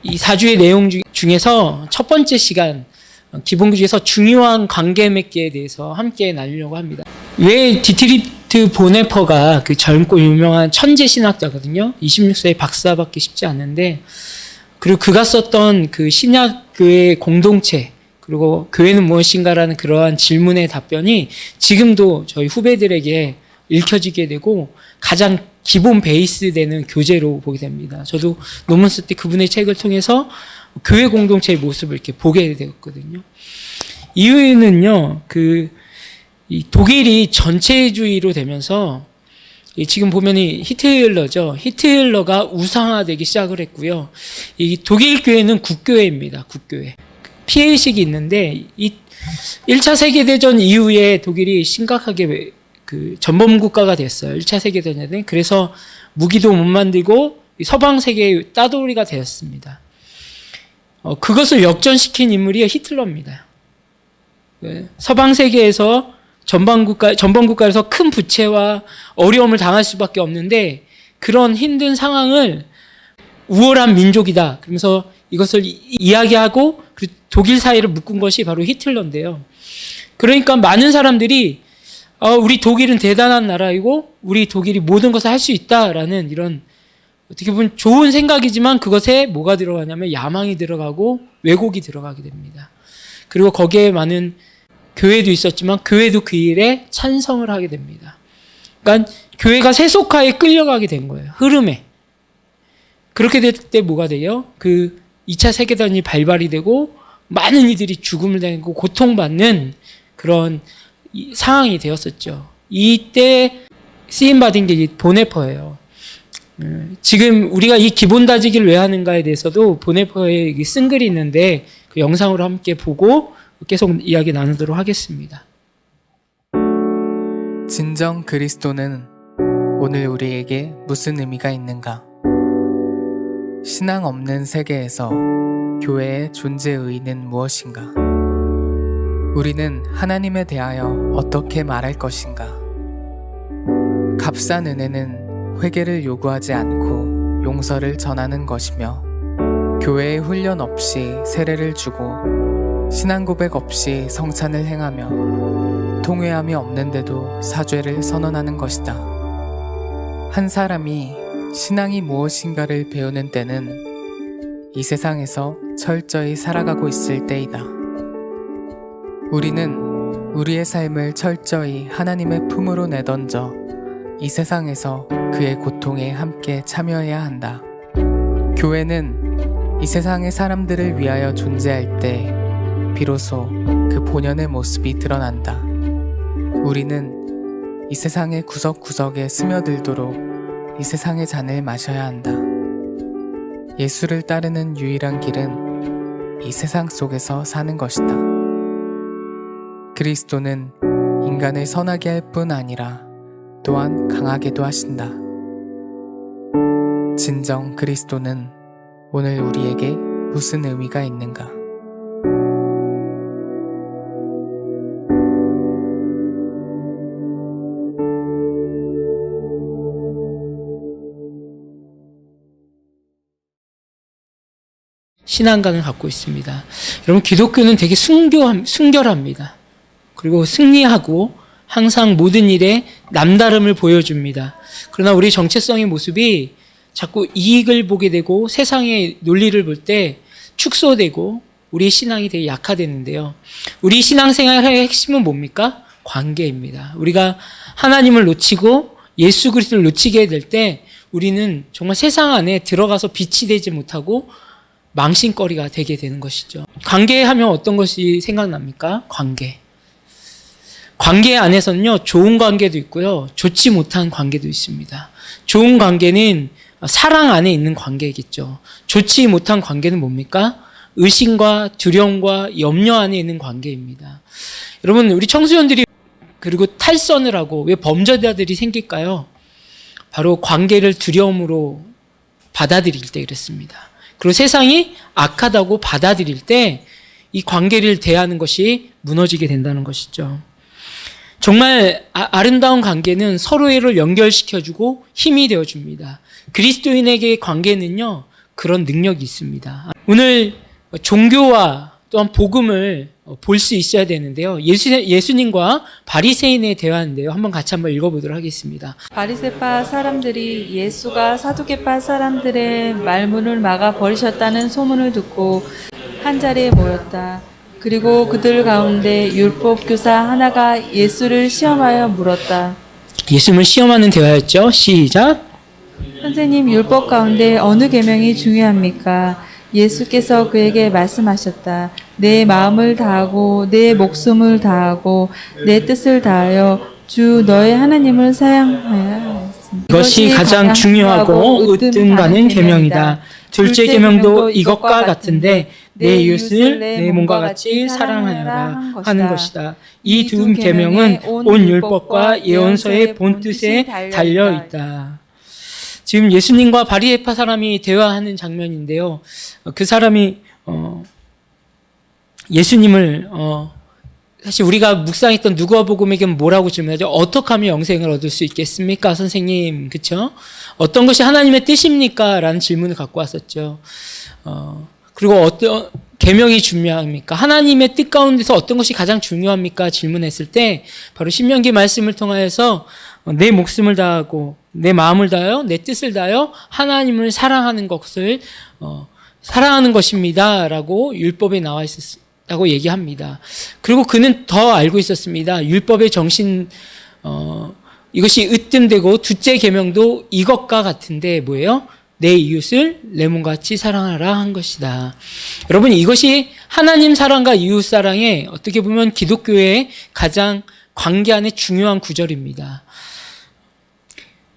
이 4주의 내용 중에서 첫 번째 시간, 기본주의에서 중요한 관계 맺기에 대해서 함께 나누려고 합니다. 왜 디트리트 보네퍼가 그 젊고 유명한 천재 신학자거든요. 26세에 박사 받기 쉽지 않은데, 그리고 그가 썼던 그 신약교회 공동체, 그리고 교회는 무엇인가라는 그러한 질문의 답변이 지금도 저희 후배들에게 읽혀지게 되고 가장 기본 베이스 되는 교재로 보게 됩니다. 저도 논문 쓸 때 그분의 책을 통해서 교회 공동체의 모습을 이렇게 보게 되었거든요. 이유는요, 이 독일이 전체주의로 되면서 지금 보면 히틀러죠. 히틀러가 우상화되기 시작을 했고요. 이 독일 교회는 국교회입니다. 국교회. 피해의식이 있는데 이 1차 세계대전 이후에 독일이 심각하게 전범 국가가 됐어요. 1차 세계대전에. 그래서 무기도 못 만들고 서방 세계의 따돌이가 되었습니다. 그것을 역전시킨 인물이 히틀러입니다. 서방 세계에서 전범 국가에서 큰 부채와 어려움을 당할 수밖에 없는데 그런 힘든 상황을 우월한 민족이다. 그러면서 이것을 이야기하고 독일 사회를 묶은 것이 바로 히틀러인데요. 그러니까 많은 사람들이 우리 독일은 대단한 나라이고 우리 독일이 모든 것을 할 수 있다라는 이런 어떻게 보면 좋은 생각이지만 그것에 뭐가 들어가냐면 야망이 들어가고 왜곡이 들어가게 됩니다. 그리고 거기에 많은 교회도 있었지만 교회도 그 일에 찬성을 하게 됩니다. 그러니까 교회가 세속화에 끌려가게 된 거예요. 흐름에. 그렇게 될 때 뭐가 돼요? 2차 세계대전이 발발이 되고 많은 이들이 죽음을 당하고 고통받는 그런 상황이 되었었죠. 이때 쓰임받은 게 보네퍼예요. 지금 우리가 이 기본 다지기를 왜 하는가에 대해서도 보네퍼에 쓴 글이 있는데 그 영상으로 함께 보고 계속 이야기 나누도록 하겠습니다. 진정 그리스도는 오늘 우리에게 무슨 의미가 있는가? 신앙 없는 세계에서 교회의 존재 의의는 무엇인가? 우리는 하나님에 대하여 어떻게 말할 것인가? 값싼 은혜는 회개를 요구하지 않고 용서를 전하는 것이며 교회의 훈련 없이 세례를 주고 신앙 고백 없이 성찬을 행하며 통회함이 없는데도 사죄를 선언하는 것이다. 한 사람이 신앙이 무엇인가를 배우는 때는 이 세상에서 철저히 살아가고 있을 때이다. 우리는 우리의 삶을 철저히 하나님의 품으로 내던져 이 세상에서 그의 고통에 함께 참여해야 한다. 교회는 이 세상의 사람들을 위하여 존재할 때 비로소 그 본연의 모습이 드러난다. 우리는 이 세상의 구석구석에 스며들도록 이 세상의 잔을 마셔야 한다. 예수를 따르는 유일한 길은 이 세상 속에서 사는 것이다. 그리스도는 인간을 선하게 할 뿐 아니라 또한 강하게도 하신다. 진정 그리스도는 오늘 우리에게 무슨 의미가 있는가? 신앙관을 갖고 있습니다. 여러분, 기독교는 되게 순결합니다. 그리고 승리하고 항상 모든 일에 남다름을 보여줍니다. 그러나 우리 정체성의 모습이 자꾸 이익을 보게 되고 세상의 논리를 볼 때 축소되고 우리 신앙이 되게 약화되는데요. 우리 신앙생활의 핵심은 뭡니까? 관계입니다. 우리가 하나님을 놓치고 예수 그리스도를 놓치게 될 때 우리는 정말 세상 안에 들어가서 빛이 되지 못하고 망신거리가 되게 되는 것이죠. 관계하면 어떤 것이 생각납니까? 관계. 관계 안에서는요, 좋은 관계도 있고요, 좋지 못한 관계도 있습니다. 좋은 관계는 사랑 안에 있는 관계겠죠. 좋지 못한 관계는 뭡니까? 의심과 두려움과 염려 안에 있는 관계입니다. 여러분, 우리 청소년들이 그리고 탈선을 하고 왜 범죄자들이 생길까요? 바로 관계를 두려움으로 받아들일 때 그랬습니다. 그리고 세상이 악하다고 받아들일 때 이 관계를 대하는 것이 무너지게 된다는 것이죠. 정말 아름다운 관계는 서로를 연결시켜주고 힘이 되어줍니다. 그리스도인에게 관계는요, 그런 능력이 있습니다. 오늘 종교와 또한 복음을 볼 수 있어야 되는데요. 예수님과 바리새인의 대화인데요. 한번 읽어보도록 하겠습니다. 바리새파 사람들이 예수가 사두개파 사람들의 말문을 막아 버리셨다는 소문을 듣고 한 자리에 모였다. 그리고 그들 가운데 율법 교사 하나가 예수를 시험하여 물었다. 예수님을 시험하는 대화였죠. 시작. 선생님, 율법 가운데 어느 계명이 중요합니까? 예수께서 그에게 말씀하셨다. 내 마음을 다하고 내 목숨을 다하고 내 뜻을 다하여 주 너의 하나님을 사랑하여야 했습니다. 이것이 가장 중요하고 으뜸 가는 계명이다. 둘째 계명도 이것과 같은데 내 이웃을 내 몸과 같이 사랑하여라 하는 것이다. 이 두 계명은 온 율법과 예언서의 본뜻에 달려 있다. 지금 예수님과 바리새파 사람이 대화하는 장면인데요. 그 사람이 예수님을 사실 우리가 묵상했던 누가복음에게 뭐라고 질문하죠? 어떻게 하면 영생을 얻을 수 있겠습니까, 선생님? 그렇죠? 어떤 것이 하나님의 뜻입니까? 라는 질문을 갖고 왔었죠. 그리고 어떤 계명이 중요합니까? 하나님의 뜻 가운데서 어떤 것이 가장 중요합니까? 질문했을 때 바로 신명기 말씀을 통하여서 내 목숨을 다하고 내 마음을 다하여 내 뜻을 다하여 하나님을 사랑하는 것을 사랑하는 것입니다. 라고 율법에 나와 있었다고 얘기합니다. 그리고 그는 더 알고 있었습니다. 율법의 정신 이것이 으뜸되고 둘째 계명도 이것과 같은데 뭐예요? 내 이웃을 내 몸과 같이 사랑하라 한 것이다. 여러분, 이것이 하나님 사랑과 이웃 사랑의 어떻게 보면 기독교의 가장 관계 안에 중요한 구절입니다.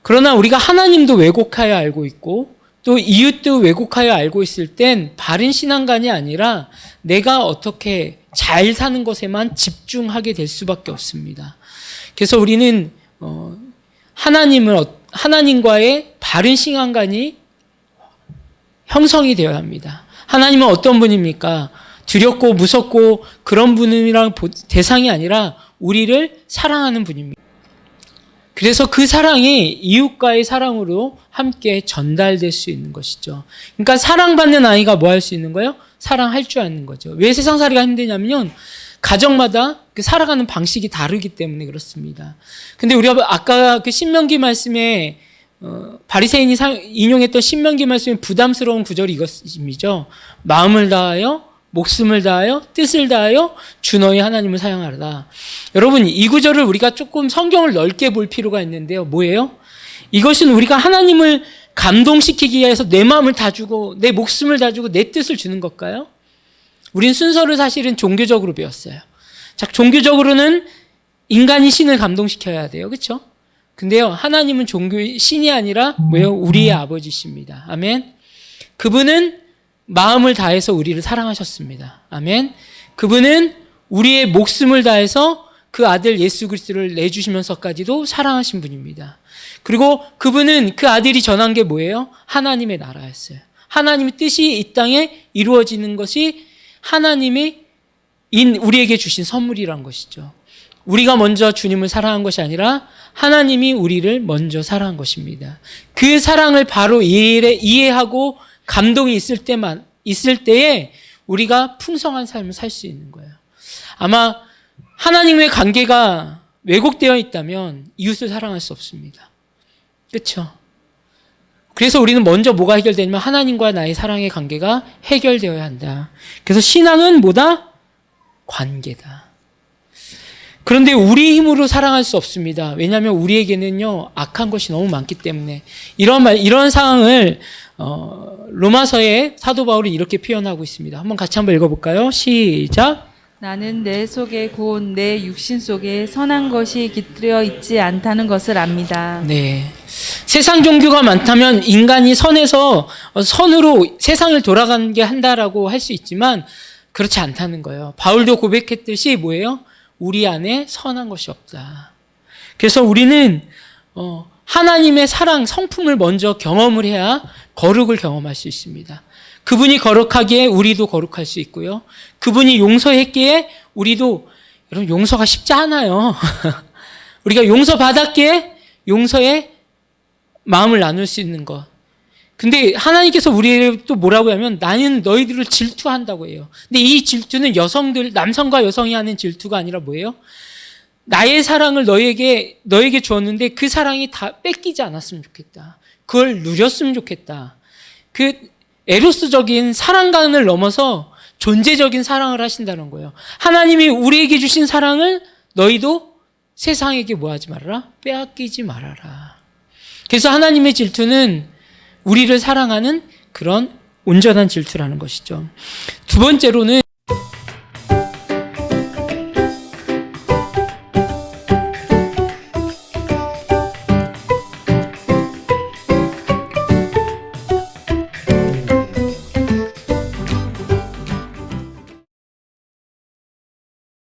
그러나 우리가 하나님도 왜곡하여 알고 있고 또 이웃도 왜곡하여 알고 있을 땐 바른 신앙관이 아니라 내가 어떻게 잘 사는 것에만 집중하게 될 수밖에 없습니다. 그래서 우리는 하나님과의 바른 신앙관이 형성이 되어야 합니다. 하나님은 어떤 분입니까? 두렵고 무섭고 그런 분이랑 대상이 아니라 우리를 사랑하는 분입니다. 그래서 그 사랑이 이웃과의 사랑으로 함께 전달될 수 있는 것이죠. 그러니까 사랑받는 아이가 뭐 할 수 있는 거예요? 사랑할 줄 아는 거죠. 왜 세상살이가 힘드냐면요, 가정마다 그 살아가는 방식이 다르기 때문에 그렇습니다. 근데 우리가 아까 그 신명기 말씀에 바리새인이 인용했던 신명기 말씀의 부담스러운 구절이 이것이죠. 마음을 다하여 목숨을 다하여 뜻을 다하여 주 너희 하나님을 사랑하라. 여러분, 이 구절을 우리가 조금 성경을 넓게 볼 필요가 있는데요. 뭐예요? 이것은 우리가 하나님을 감동시키기 위해서 내 마음을 다 주고 내 목숨을 다 주고 내 뜻을 주는 걸까요? 우린 순서를 사실은 종교적으로 배웠어요. 자, 종교적으로는 인간이 신을 감동시켜야 돼요. 그렇죠? 근데요, 하나님은 신이 아니라 뭐예요? 우리의 아버지십니다. 아멘. 그분은 마음을 다해서 우리를 사랑하셨습니다. 아멘. 그분은 우리의 목숨을 다해서 그 아들 예수 그리스도를 내주시면서까지도 사랑하신 분입니다. 그리고 그분은 그 아들이 전한 게 뭐예요? 하나님의 나라였어요. 하나님의 뜻이 이 땅에 이루어지는 것이 하나님이 우리에게 주신 선물이란 것이죠. 우리가 먼저 주님을 사랑한 것이 아니라 하나님이 우리를 먼저 사랑한 것입니다. 그 사랑을 바로 이해하고 감동이 있을 때에 우리가 풍성한 삶을 살 수 있는 거예요. 아마 하나님의 관계가 왜곡되어 있다면 이웃을 사랑할 수 없습니다. 그렇죠? 그래서 우리는 먼저 뭐가 해결되냐면 하나님과 나의 사랑의 관계가 해결되어야 한다. 그래서 신앙은 뭐다? 관계다. 그런데 우리 힘으로 사랑할 수 없습니다. 왜냐하면 우리에게는요, 악한 것이 너무 많기 때문에. 이런 상황을 로마서의 사도 바울이 이렇게 표현하고 있습니다. 한번 읽어볼까요? 시작. 나는 내 속에 곧 내 육신 속에 선한 것이 깃들여 있지 않다는 것을 압니다. 네. 세상 종교가 많다면 인간이 선으로 세상을 돌아가게 한다라고 할 수 있지만 그렇지 않다는 거예요. 바울도 고백했듯이 뭐예요? 우리 안에 선한 것이 없다. 그래서 우리는 하나님의 사랑, 성품을 먼저 경험을 해야 거룩을 경험할 수 있습니다. 그분이 거룩하기에 우리도 거룩할 수 있고요. 그분이 용서했기에 우리도, 여러분, 용서가 쉽지 않아요. 우리가 용서받았기에 용서의 마음을 나눌 수 있는 것. 근데 하나님께서 우리를 또 뭐라고 하면 나는 너희들을 질투한다고 해요. 근데 이 질투는 남성과 여성이 하는 질투가 아니라 뭐예요? 나의 사랑을 너에게 주었는데 그 사랑이 다 뺏기지 않았으면 좋겠다. 그걸 누렸으면 좋겠다. 그 에로스적인 사랑관을 넘어서 존재적인 사랑을 하신다는 거예요. 하나님이 우리에게 주신 사랑을 너희도 세상에게 뭐하지 말아라? 빼앗기지 말아라. 그래서 하나님의 질투는 우리를 사랑하는 그런 온전한 질투라는 것이죠. 두 번째로는